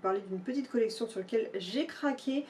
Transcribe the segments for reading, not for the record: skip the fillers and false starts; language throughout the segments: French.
Parler d'une petite collection sur laquelle j'ai craqué.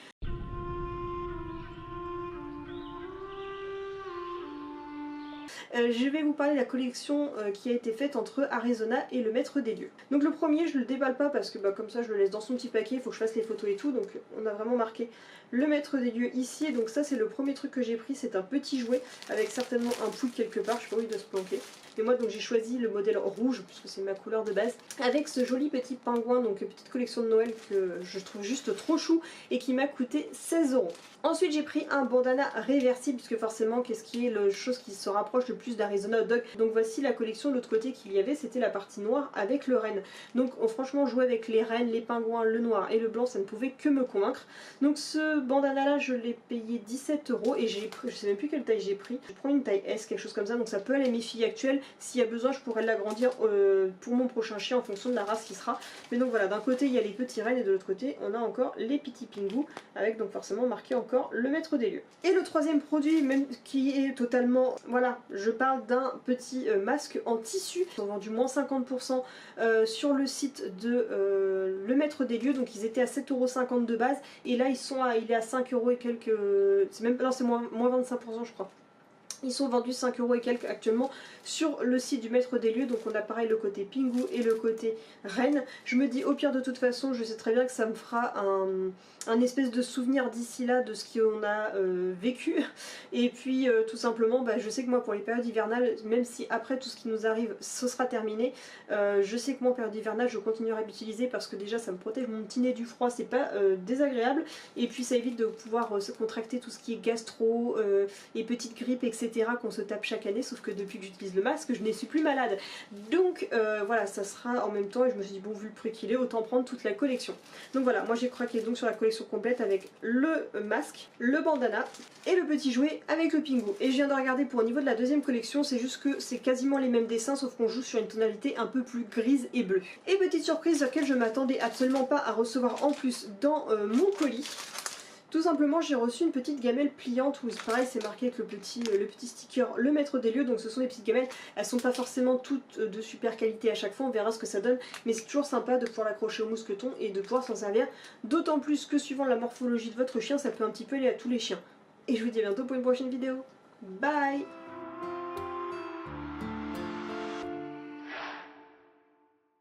Je vais vous parler de la collection qui a été faite entre Arizona et le maître des lieux. Donc le premier, je le déballe pas parce que comme ça je le laisse dans son petit paquet, il faut que je fasse les photos et tout, donc on a vraiment marqué le maître des lieux ici. Et donc ça c'est le premier truc que j'ai pris, c'est un petit jouet avec certainement un pouls quelque part, je sais pas où il doit se planquer. Mais moi donc j'ai choisi le modèle rouge puisque c'est ma couleur de base, avec ce joli petit pingouin, donc petite collection de Noël que je trouve juste trop chou et qui m'a coûté 16 €. Ensuite j'ai pris un bandana réversible puisque forcément qu'est-ce qui est la chose qui se rapproche le plus d'Arizona Hot Dog. Donc voici la collection, de l'autre côté qu'il y avait c'était la partie noire avec le renne. Donc franchement jouer avec les rennes, les pingouins, le noir et le blanc ça ne pouvait que me convaincre. Donc ce bandana là je l'ai payé 17 € et j'ai pris, je sais même plus quelle taille j'ai pris, je prends une taille S, quelque chose comme ça, donc ça peut aller à mes filles actuelles. S'il y a besoin je pourrais l'agrandir pour mon prochain chien en fonction de la race qui sera. Mais donc voilà, d'un côté il y a les petits rennes et de l'autre côté on a encore les petits pingous avec donc forcément marqué encore le maître des lieux. Et le troisième produit, même qui est totalement, voilà, je parle d'un petit masque en tissu. Ils ont vendu moins 50% sur le site de le maître des lieux, donc ils étaient à 7,50 € de base et là il est à 5 € et quelques, c'est même, non c'est moins 25% je crois. Ils sont vendus 5 € et quelques actuellement sur le site du maître des lieux. Donc on a pareil le côté pingou et le côté reine. Je me dis au pire de toute façon, je sais très bien que ça me fera un espèce de souvenir d'ici là de ce qu'on a vécu. Et puis tout simplement je sais que moi pour les périodes hivernales, même si après tout ce qui nous arrive ce sera terminé, je sais que moi en période hivernale je continuerai à l'utiliser parce que déjà ça me protège mon petit nez du froid, c'est pas désagréable. Et puis ça évite de pouvoir se contracter tout ce qui est gastro et petite grippe etc. qu'on se tape chaque année, sauf que depuis que j'utilise le masque je ne suis plus malade. Donc voilà, ça sera en même temps et je me suis dit bon vu le prix qu'il est autant prendre toute la collection. Donc voilà, moi j'ai craqué donc sur la collection complète avec le masque, le bandana et le petit jouet avec le pingou. Et je viens de regarder pour au niveau de la deuxième collection, c'est juste que c'est quasiment les mêmes dessins sauf qu'on joue sur une tonalité un peu plus grise et bleue. Et petite surprise à laquelle je m'attendais absolument pas à recevoir en plus dans mon colis. Tout simplement j'ai reçu une petite gamelle pliante où pareil c'est marqué avec le petit sticker le maître des lieux. Donc ce sont des petites gamelles, elles sont pas forcément toutes de super qualité à chaque fois, on verra ce que ça donne, mais c'est toujours sympa de pouvoir l'accrocher au mousqueton et de pouvoir s'en servir, d'autant plus que suivant la morphologie de votre chien ça peut un petit peu aller à tous les chiens. Et je vous dis à bientôt pour une prochaine vidéo, bye.